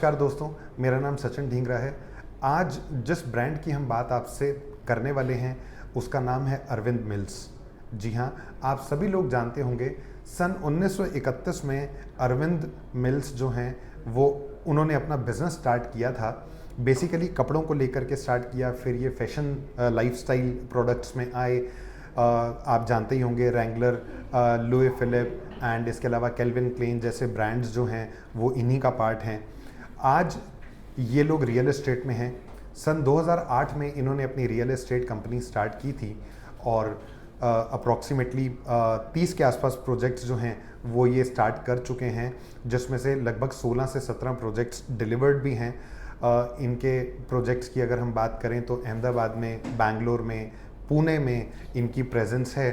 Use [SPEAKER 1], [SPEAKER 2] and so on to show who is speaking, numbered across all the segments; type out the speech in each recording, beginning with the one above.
[SPEAKER 1] नमस्कार दोस्तों, मेरा नाम सचिन ढींगरा है। आज जिस ब्रांड की हम बात आपसे करने वाले हैं उसका नाम है अरविंद मिल्स। जी हाँ, आप सभी लोग जानते होंगे सन 1931 में अरविंद मिल्स जो हैं वो उन्होंने अपना बिज़नेस स्टार्ट किया था। बेसिकली कपड़ों को लेकर के स्टार्ट किया, फिर ये फैशन लाइफस्टाइल प्रोडक्ट्स में आए। आप जानते ही होंगे रैंगलर, लुई फिलिप एंड इसके अलावा केल्विन क्लेन जैसे ब्रांड्स जो हैं वो इन्हीं का पार्ट हैं। आज ये लोग रियल एस्टेट में हैं। सन 2008 में इन्होंने अपनी रियल एस्टेट कंपनी स्टार्ट की थी और अप्रॉक्सीमेटली 30 के आसपास प्रोजेक्ट्स जो हैं वो ये स्टार्ट कर चुके हैं, जिसमें से लगभग 16 से 17 प्रोजेक्ट्स डिलीवर्ड भी हैं। इनके प्रोजेक्ट्स की अगर हम बात करें तो अहमदाबाद में, बेंगलोर में, पुणे में इनकी प्रेजेंस है।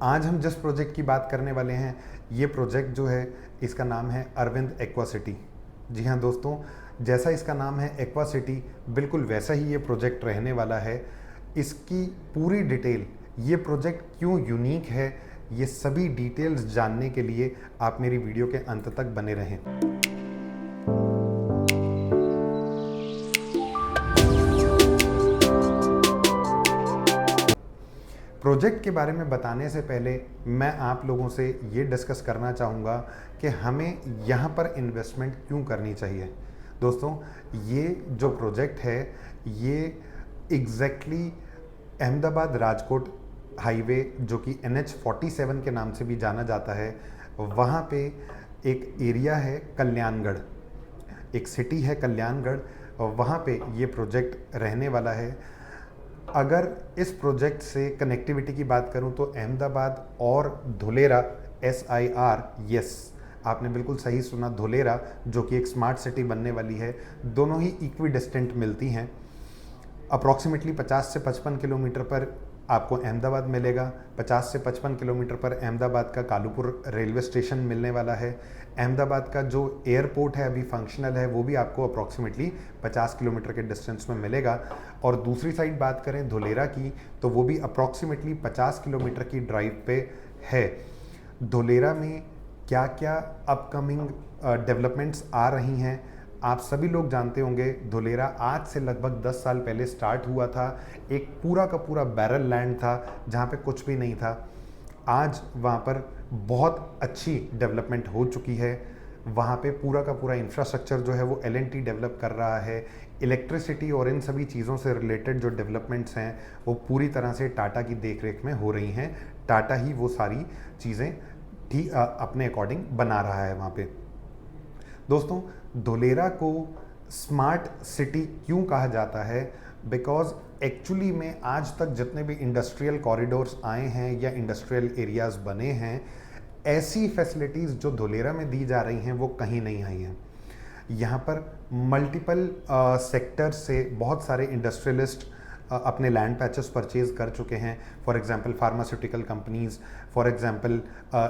[SPEAKER 1] आज हम जिस प्रोजेक्ट की बात करने वाले हैं ये प्रोजेक्ट जो है इसका नाम है अरविंद एक्वा सिटी। जी हाँ दोस्तों, जैसा इसका नाम है एक्वा सिटी, बिल्कुल वैसा ही ये प्रोजेक्ट रहने वाला है। इसकी पूरी डिटेल, ये प्रोजेक्ट क्यों यूनिक है, ये सभी डिटेल्स जानने के लिए आप मेरी वीडियो के अंत तक बने रहें। प्रोजेक्ट के बारे में बताने से पहले मैं आप लोगों से ये डिस्कस करना चाहूँगा कि हमें यहाँ पर इन्वेस्टमेंट क्यों करनी चाहिए। दोस्तों, ये जो प्रोजेक्ट है ये एग्जैक्टली अहमदाबाद राजकोट हाईवे, जो कि NH47 के नाम से भी जाना जाता है, वहाँ पे एक एरिया है कल्याणगढ़, एक सिटी है कल्याणगढ़, और वहाँ पे ये प्रोजेक्ट रहने वाला है। अगर इस प्रोजेक्ट से कनेक्टिविटी की बात करूं तो अहमदाबाद और धुलेरा, SIR, यस आपने बिल्कुल सही सुना, धुलेरा जो कि एक स्मार्ट सिटी बनने वाली है, दोनों ही इक्वी डिस्टेंट मिलती हैं। अप्रॉक्सीमेटली 50 से 55 किलोमीटर पर आपको अहमदाबाद मिलेगा। 50 से 55 किलोमीटर पर अहमदाबाद का कालूपुर रेलवे स्टेशन मिलने वाला है। अहमदाबाद का जो एयरपोर्ट है अभी फंक्शनल है वो भी आपको अप्रॉक्सीमेटली 50 किलोमीटर के डिस्टेंस में मिलेगा। और दूसरी साइड बात करें धुलेरा की तो वो भी अप्रॉक्सीमेटली 50 किलोमीटर की ड्राइव पे है। धुलेरा में क्या क्या अपकमिंग डेवलपमेंट्स आ रही हैं आप सभी लोग जानते होंगे। धुलेरा आज से लगभग 10 साल पहले स्टार्ट हुआ था। एक पूरा का पूरा बैरल लैंड था जहाँ पे कुछ भी नहीं था। आज वहाँ पर बहुत अच्छी डेवलपमेंट हो चुकी है। वहाँ पे पूरा का पूरा इंफ्रास्ट्रक्चर जो है वो L&T डेवलप कर रहा है। इलेक्ट्रिसिटी और इन सभी चीज़ों से रिलेटेड जो डेवलपमेंट्स हैं वो पूरी तरह से टाटा की देखरेख में हो रही हैं। टाटा ही वो सारी चीज़ें ठीक अपने अकॉर्डिंग बना रहा है वहाँ पे। दोस्तों, धुलेरा को स्मार्ट सिटी क्यों कहा जाता है? बिकॉज एक्चुअली में आज तक जितने भी इंडस्ट्रियल कॉरिडोर्स आए हैं या इंडस्ट्रियल एरियाज़ बने हैं, ऐसी फैसिलिटीज़ जो धुलेरा में दी जा रही हैं वो कहीं नहीं आई हैं। यहाँ पर मल्टीपल सेक्टर से बहुत सारे इंडस्ट्रियलिस्ट अपने लैंड पैचेस परचेज कर चुके हैं। For example pharmaceutical companies, for example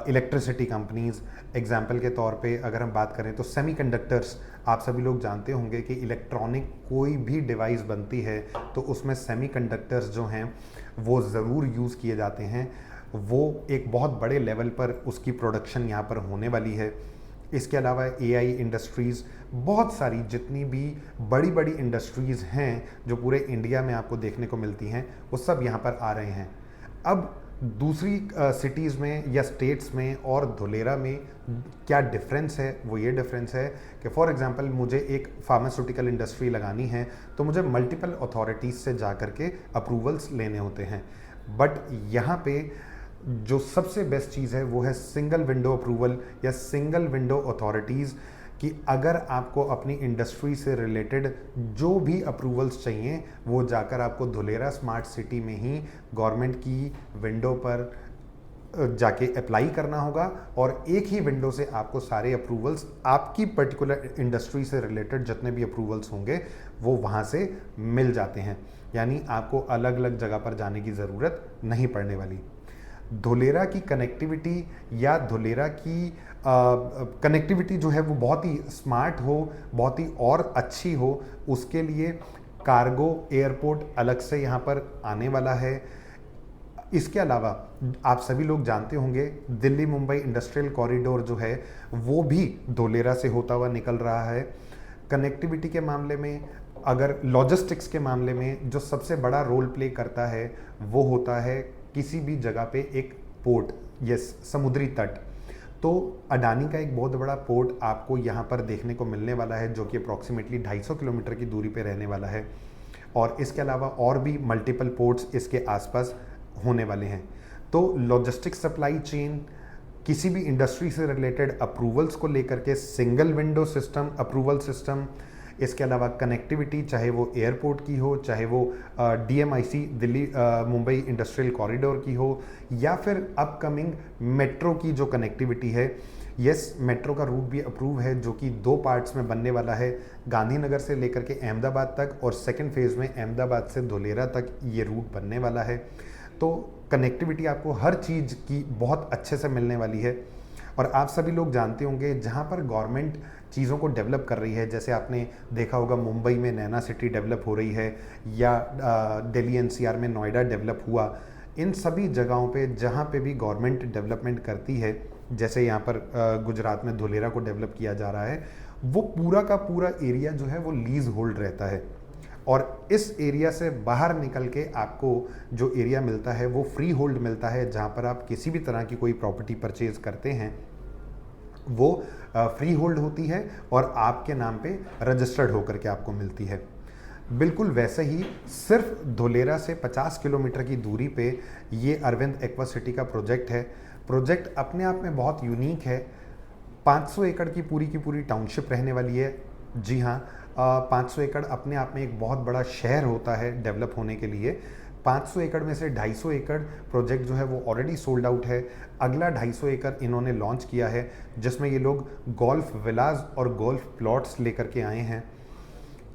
[SPEAKER 1] electricity companies. Example के तौर पे अगर हम बात करें तो सेमीकंडक्टर्स, आप सभी लोग जानते होंगे कि इलेक्ट्रॉनिक कोई भी डिवाइस बनती है तो उसमें सेमीकंडक्टर्स जो हैं वो ज़रूर यूज़ किए जाते हैं। वो एक बहुत बड़े लेवल पर उसकी प्रोडक्शन यहाँ पर होने वाली है। इसके अलावा AI इंडस्ट्रीज़, बहुत सारी जितनी भी बड़ी बड़ी इंडस्ट्रीज़ हैं जो पूरे इंडिया में आपको देखने को मिलती हैं वो सब यहाँ पर आ रहे हैं। अब दूसरी सिटीज़ में या स्टेट्स में और धुलेरा में क्या डिफरेंस है? वो ये डिफरेंस है कि फॉर एग्जांपल मुझे एक फार्मास्यूटिकल इंडस्ट्री लगानी है तो मुझे मल्टीपल अथॉरिटीज़ से जा कर के अप्रूवल्स लेने होते हैं। बट यहाँ पे जो सबसे बेस्ट चीज़ है वो है सिंगल विंडो अप्रूवल या सिंगल विंडो अथॉरिटीज़, कि अगर आपको अपनी इंडस्ट्री से रिलेटेड जो भी अप्रूवल्स चाहिए वो जाकर आपको धुलेरा स्मार्ट सिटी में ही गवर्नमेंट की विंडो पर जाके अप्लाई करना होगा और एक ही विंडो से आपको सारे अप्रूवल्स, आपकी पर्टिकुलर इंडस्ट्री से रिलेटेड जितने भी अप्रूवल्स होंगे वो वहाँ से मिल जाते हैं। यानी आपको अलग अलग जगह पर जाने की ज़रूरत नहीं पड़ने वाली। धुलेरा की कनेक्टिविटी या धुलेरा की कनेक्टिविटी जो है वो बहुत ही स्मार्ट हो, बहुत ही और अच्छी हो, उसके लिए कार्गो एयरपोर्ट अलग से यहाँ पर आने वाला है। इसके अलावा आप सभी लोग जानते होंगे दिल्ली मुंबई इंडस्ट्रियल कॉरिडोर जो है वो भी धोलेरा से होता हुआ निकल रहा है। कनेक्टिविटी के मामले में, अगर लॉजिस्टिक्स के मामले में जो सबसे बड़ा रोल प्ले करता है वो होता है किसी भी जगह पे एक पोर्ट, यस, समुद्री तट। तो अडानी का एक बहुत बड़ा पोर्ट आपको यहाँ पर देखने को मिलने वाला है जो कि अप्रॉक्सीमेटली 250 किलोमीटर की दूरी पे रहने वाला है, और इसके अलावा और भी मल्टीपल पोर्ट्स इसके आसपास होने वाले हैं। तो लॉजिस्टिक्स सप्लाई चेन, किसी भी इंडस्ट्री से रिलेटेड अप्रूवल्स को लेकर के single window system approval system, इसके अलावा कनेक्टिविटी, चाहे वो एयरपोर्ट की हो, चाहे वो DMIC Delhi Mumbai industrial corridor की हो, या फिर अपकमिंग मेट्रो की जो कनेक्टिविटी है। यस, मेट्रो का रूट भी अप्रूव है जो कि 2 पार्ट्स में बनने वाला है, गांधीनगर से लेकर के अहमदाबाद तक, और सेकेंड फेज़ में अहमदाबाद से धोलेरा तक ये रूट बनने वाला है। तो कनेक्टिविटी आपको हर चीज़ की बहुत अच्छे से मिलने वाली है। और आप सभी लोग जानते होंगे जहाँ पर गवर्नमेंट चीज़ों को डेवलप कर रही है, जैसे आपने देखा होगा मुंबई में नैना सिटी डेवलप हो रही है, या दिल्ली NCR में नोएडा डेवलप हुआ। इन सभी जगहों पे जहाँ पे भी गवर्नमेंट डेवलपमेंट करती है, जैसे यहाँ पर गुजरात में धोलेरा को डेवलप किया जा रहा है, वो पूरा का पूरा एरिया जो है वो लीज होल्ड रहता है, और इस एरिया से बाहर निकल के आपको जो एरिया मिलता है वो फ्री होल्ड मिलता है। जहाँ पर आप किसी भी तरह की कोई प्रॉपर्टी परचेज करते हैं वो फ्री होल्ड होती है और आपके नाम पे रजिस्टर्ड होकर के आपको मिलती है। बिल्कुल वैसे ही सिर्फ धोलेरा से 50 किलोमीटर की दूरी पे ये अरविंद एक्वा सिटी का प्रोजेक्ट है। प्रोजेक्ट अपने आप में बहुत यूनिक है। 500 एकड़ की पूरी टाउनशिप रहने वाली है। जी हाँ, 500 एकड़ अपने आप में एक बहुत बड़ा शहर होता है डेवलप होने के लिए। 500 एकड़ में से 250 एकड़ प्रोजेक्ट जो है वो ऑलरेडी सोल्ड आउट है। अगला 250 एकड़ इन्होंने लॉन्च किया है, जिसमें ये लोग गोल्फ विलाज और गोल्फ प्लॉट्स लेकर के आए हैं।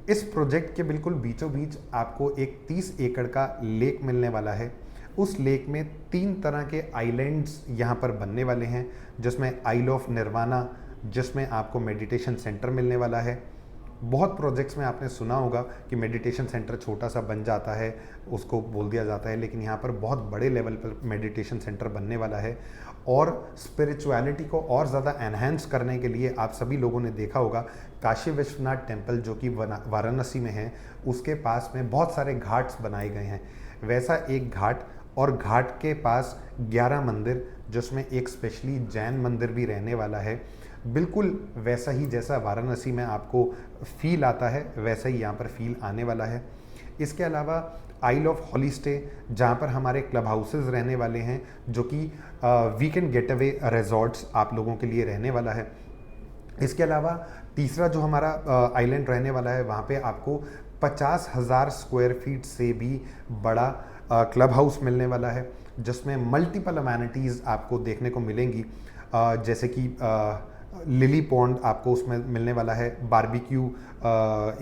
[SPEAKER 1] इस प्रोजेक्ट के बिल्कुल बीचों बीच आपको एक 30 एकड़ का लेक मिलने वाला है। उस लेक में 3 तरह के आइलैंड्स यहाँ पर बनने वाले हैं, जिसमें आइल ऑफ निर्वाणा, जिसमें आपको मेडिटेशन सेंटर मिलने वाला है। बहुत प्रोजेक्ट्स में आपने सुना होगा कि मेडिटेशन सेंटर छोटा सा बन जाता है, उसको बोल दिया जाता है, लेकिन यहाँ पर बहुत बड़े लेवल पर मेडिटेशन सेंटर बनने वाला है। और स्पिरिचुअलिटी को और ज़्यादा एनहेंस करने के लिए आप सभी लोगों ने देखा होगा काशी विश्वनाथ टेम्पल जो कि वाराणसी में है, उसके पास में बहुत सारे घाट्स बनाए गए हैं। वैसा एक घाट, और घाट के पास 11 मंदिर, जिसमें एक स्पेशली जैन मंदिर भी रहने वाला है। बिल्कुल वैसा ही जैसा वाराणसी में आपको फील आता है, वैसा ही यहाँ पर फील आने वाला है। इसके अलावा आइल ऑफ हॉली स्टे, जहाँ पर हमारे क्लब हाउसेस रहने वाले हैं, जो कि वीकेंड गेटअवे रिजॉर्ट्स आप लोगों के लिए रहने वाला है। इसके अलावा तीसरा जो हमारा आइलैंड रहने वाला है, वहाँ पे आपको 50,000 स्क्वायर फीट से भी बड़ा क्लब हाउस मिलने वाला है, जिसमें मल्टीपल अमेनिटीज़ आपको देखने को मिलेंगी, जैसे कि लिली पॉन्ड आपको उसमें मिलने वाला है, बारबेक्यू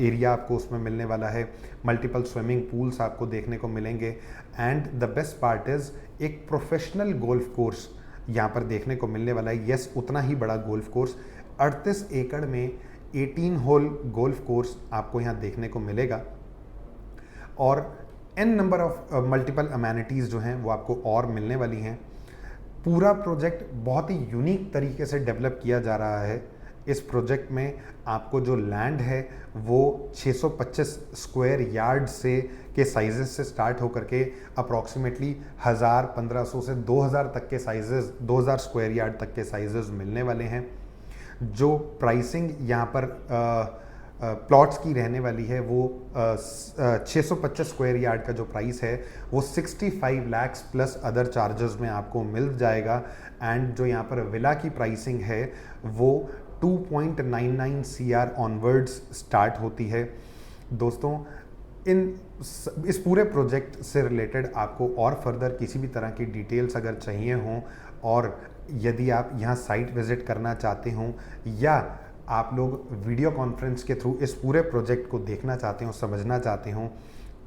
[SPEAKER 1] एरिया आपको उसमें मिलने वाला है, मल्टीपल स्विमिंग पूल्स आपको देखने को मिलेंगे, and the best part is एक प्रोफेशनल गोल्फ कोर्स यहाँ पर देखने को मिलने वाला है। यस, उतना ही बड़ा गोल्फ कोर्स, 38 एकड़ में 18 होल गोल्फ कोर्स आपको यहाँ देखने को मिलेगा, और n number of multiple amenities जो हैं वो आपको और मिलने वाली हैं। पूरा प्रोजेक्ट बहुत ही यूनिक तरीके से डेवलप किया जा रहा है। इस प्रोजेक्ट में आपको जो लैंड है वो 625 स्क्वायर यार्ड से के साइजेस से स्टार्ट होकर के अप्रॉक्सीमेटली 1000, 1500 से 2000 तक के साइजेस, 2000 स्क्वायर यार्ड तक के साइजेस मिलने वाले हैं। जो प्राइसिंग यहाँ पर प्लॉट्स की रहने वाली है वो 625 स्क्वायर यार्ड का जो प्राइस है वो 65 लाख प्लस अदर चार्जेस में आपको मिल जाएगा। एंड जो यहाँ पर विला की प्राइसिंग है वो 2.99 CR ऑनवर्ड्स स्टार्ट होती है। दोस्तों, इस पूरे प्रोजेक्ट से रिलेटेड आपको और फर्दर किसी भी तरह की डिटेल्स अगर चाहिए हों, और यदि आप यहाँ साइट विज़िट करना चाहते हों, या आप लोग वीडियो कॉन्फ्रेंस के थ्रू इस पूरे प्रोजेक्ट को देखना चाहते हो, समझना चाहते हो,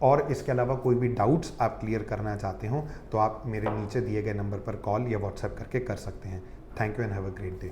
[SPEAKER 1] और इसके अलावा कोई भी डाउट्स आप क्लियर करना चाहते हो, तो आप मेरे नीचे दिए गए नंबर पर कॉल या व्हाट्सएप करके कर सकते हैं। Thank you and have a great day.